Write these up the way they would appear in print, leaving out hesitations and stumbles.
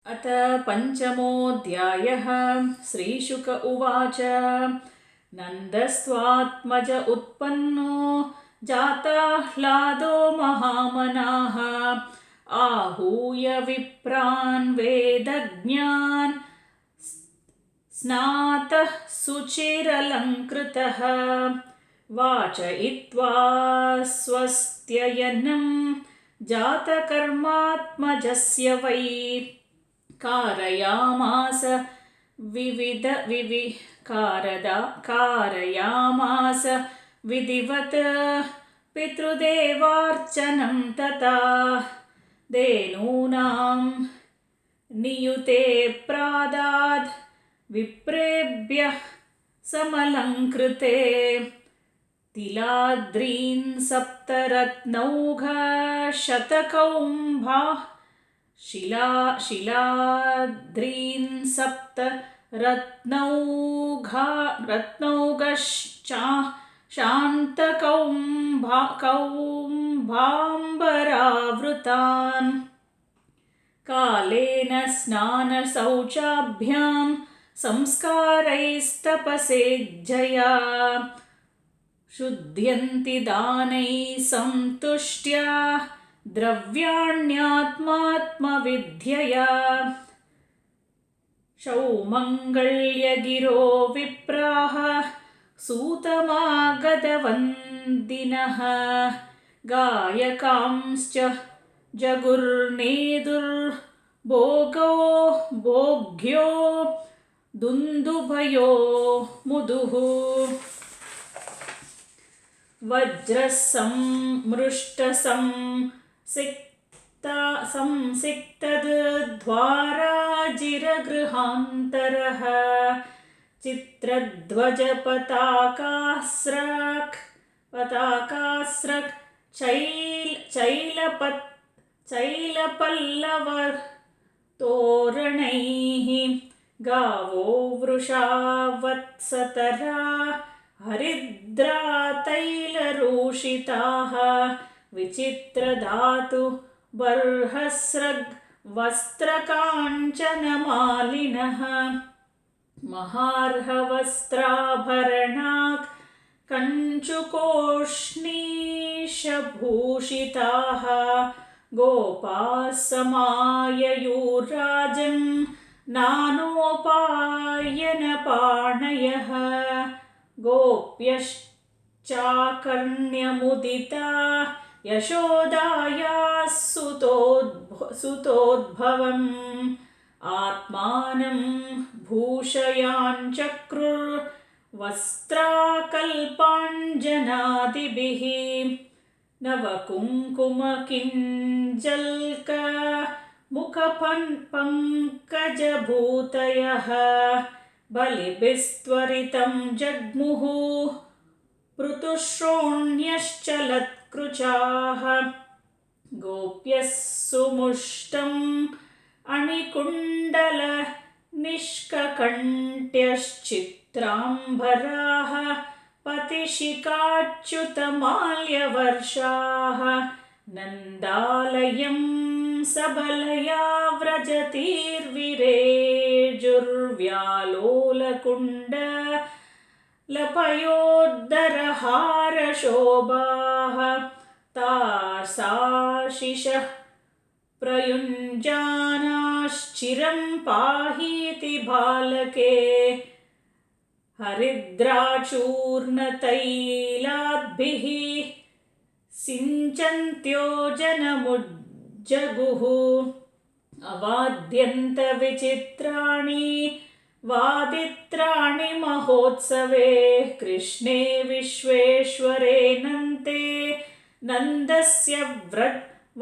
अथ पञ्चमोऽध्यायः। श्रीशुक उवाच। नन्दस्त्वात्मज उत्पन्नो जाताह्लादो महामनाः आहूय विप्रान् वेदज्ञान् स्नातः सुचिरलङ्कृतः वाचयित्वा स्वस्त्ययनं जातकर्मात्मजस्य वै कारयामास कारयामास विधिवत् पितृदेवार्चनं तथा धेनूनां नियुते प्रादाद् विप्रेभ्यः समलङ्कृते तिलाद्रीन् सप्तरत्नौघशतकौम्भा शिलाद्रीन् सप्तरत्नौघशान्तकौम्भाम्बरावृतान् कालेन स्नानशौचाभ्यां संस्कारैस्तपसेज्जया शुध्यन्ति दानैः सन्तुष्ट्या द्रव्याण्यात्मात्मविद्यया सौमङ्गल्यगिरो विप्राः सूतमागधवन्दिनः गायकांश्च भोग्यो दुन्दुभयो मुदुः संसिक्तद्वाराजिरगृहान्तरः चित्रध्वजपताकास्रक् चैलपल्लवतोरणैः गावो वृषा वत्सतरा हरिद्रा तैलरूषिताः विचित्रधातु बर्हस्रग् वस्त्रकाञ्चनमालिनः महार्हवस्त्राभरणाक् कञ्चुकोष्णीशभूषिताः गोपाः समाययुराजन् नानोपायनपाणयः गोप्यश्चाकर्ण्यमुदिता यशोदायाः सुतोद्भवम् आत्मानं भूषयाञ्चक्रुर्वस्त्राकल्पाञ्जनादिभिः नवकुङ्कुमकिञ्जल्क मुखपङ्कजभूतयः बलिभिस्त्वरितं जग्मुः पृथुश्रोण्यश्चलत्कृचाः गोप्यः सुमुष्टम् अणिकुण्डलनिष्ककण्ठ्यश्चित्राम्बराः पतिशिखाच्युतमाल्यवर्षाः नन्दालयं सबलया व्रजतीर्विरेजुर्व्यालोलकुण्डलपयोद्धरहारशोभाः तासाशिषः प्रयुञ्जानाश्चिरं पाहीति बालके हरिद्राचूर्णतैलाद्भिः सिञ्चन्त्यो जनमुज्जगुः अवाद्यन्तविचित्राणि वादित्राणि महोत्सवे कृष्णे विश्वेश्वरेऽनन्ते नन्दस्य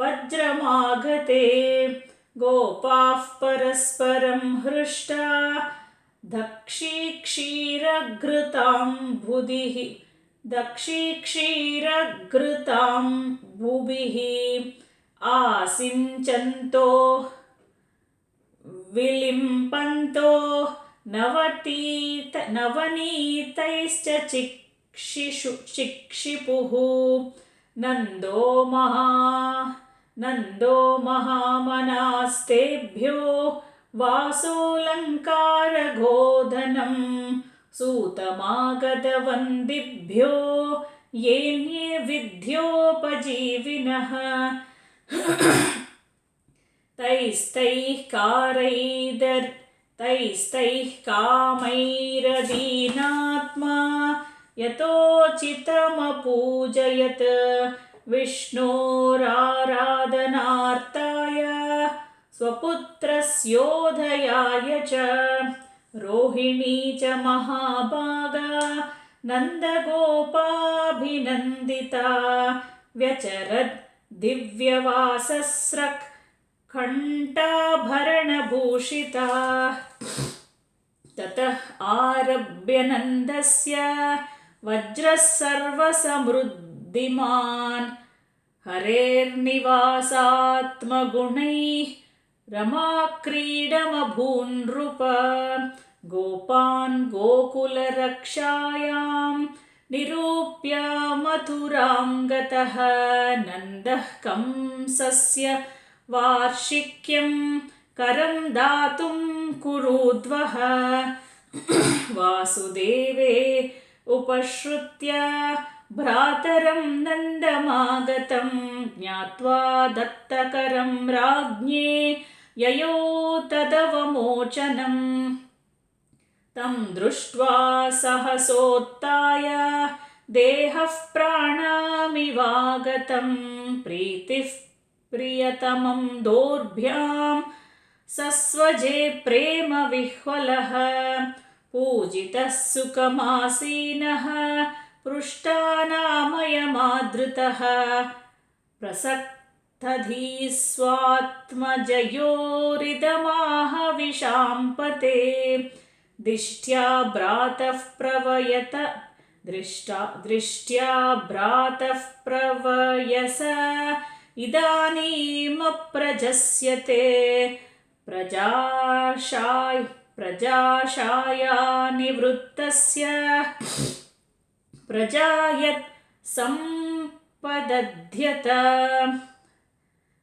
वज्रमागते गोपाः परस्परं हृष्टा दक्षीक्षीरघृतां भुभिः आसिञ्चन्तो विलिम्पन्तो नवनीतैश्च चिक्षिपुः नन्दो महामनास्तेभ्यो वासोऽलङ्कारगोधनं सूतमागतवन्दिभ्यो येऽन्ये विद्योपजीविनः तैस्तैः कामैरदीनात्मा यतोचितमपूजयत् विष्णोराराधनार्ताय स्वपुत्रस्योदयाय च रोहिणी च महाभागा नन्दगोपाभिनन्दिता व्यचरद् दिव्यवासस्रक् कण्ठाभरणभूषिता ततः आरभ्य नन्दस्य वज्रः सर्वसमृद्धिमान् हरेर्निवासात्मगुणैः रमाक्रीडमभून्नृप गोपान् गोकुलरक्षायां निरूप्य मथुरां गतः नन्दः कंसस्य वार्षिक्यं करं दातुं कुरुद्वः वासुदेवे उपश्रुत्य भ्रातरं नन्दमागतं ज्ञात्वा दत्तकरं राज्ञे ययौ तदवमोचनम् तं दृष्ट्वा सहसोत्थाय देहः प्राणामिवागतं प्रीतिः प्रियतमं दोर्भ्यां सस्वजे प्रेमविह्वलः पूजितः सुखमासीनः पृष्ठानामयमादृतः प्रसक्तधी स्वात्मजयोरिदमाह विशाम्पते दृष्ट्या भ्रातः प्रवयस इदानीमप्रजस्यते प्रजाशाया प्रजायत् सम्पदध्यत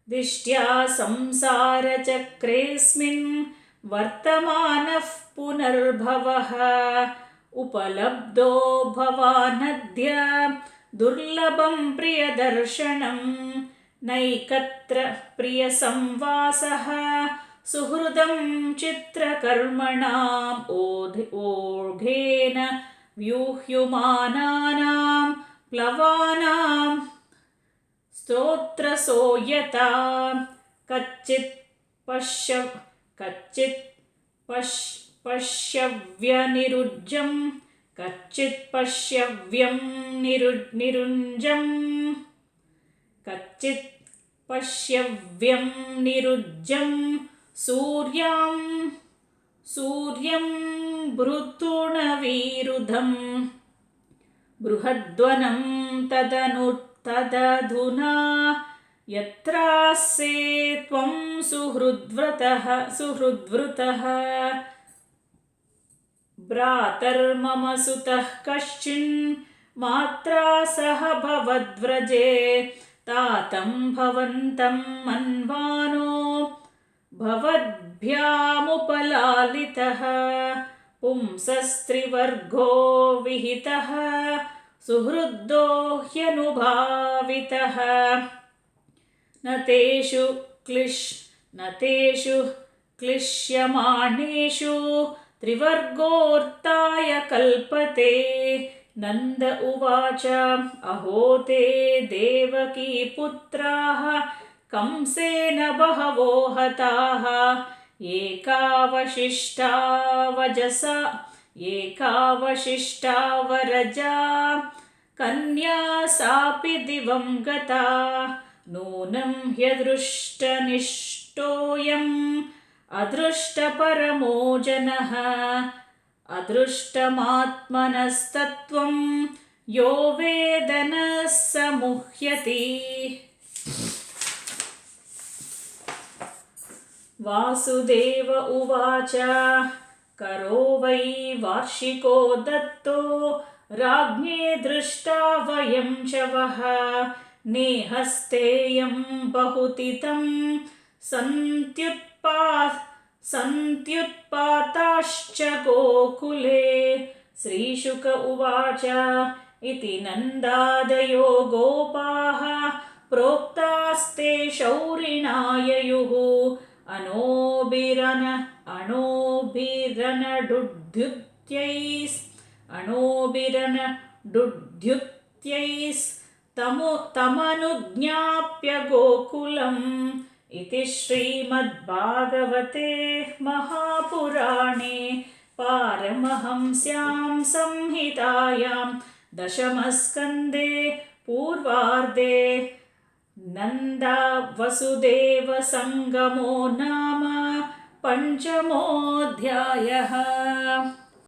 दिष्ट्या संसारचक्रेऽस्मिन् वर्तमानः पुनर्भवः उपलब्धो भवानद्य दुर्लभं प्रियदर्शनं नैकत्र प्रियसंवासः सुहृदं चित्रकर्मणाम् ओघेन व्यूह्यमानानां प्लवानां स्तोत्रसोयता कच्चित् पश्यव्यनिरुज्जं कच्चित् पश्यव्यं निरुञ्जम् कच्चित् पश्यव्यं निरुज्जं सूर्यं भृतुणवीरुधं बृहद्वनं तदधुना यत्रासे त्वं सुहृद्वृतः भ्रातर्मम सुतः कश्चिन् मात्रा सह भवद्व्रजे तातं भवन्तं मन्वानो भवद्भ्यामुपलालितः पुंसस्त्रिवर्गो विहितः सुहृदो ह्यनुभावितः न तेषु क्लिश्यमाणेषु त्रिवर्गोऽर्थाय कल्पते नन्द उवाच अहो ते देवकी पुत्राः कंसेन बहवो हताः एकावशिष्टा वरजा कन्या सापि दिवं गता नूनं ह्यदृष्टनिष्टोऽयम् अदृष्टपरमो जनः अदृष्टमात्मनस्तत्त्वं यो वेद न स मुह्यति वासुदेव उवाच करो वै वार्षिको दत्तो राज्ञे दृष्टा वयं च वः नेहस्तेयं बहुतितं सन्त्युत्पाताश्च गोकुले। श्रीशुक उवाच इति नन्दादयो गोपाः प्रोक्तास्ते शौरिणा ययुः तमनुज्ञाप्य गोकुलम्। इति श्रीमद्भागवते महापुराणे पारमहंस्यां संहितायां दशमस्कन्धे पूर्वार्धे नन्दा-वसुदेव-सङ्गमो नाम पञ्चमोऽध्यायः।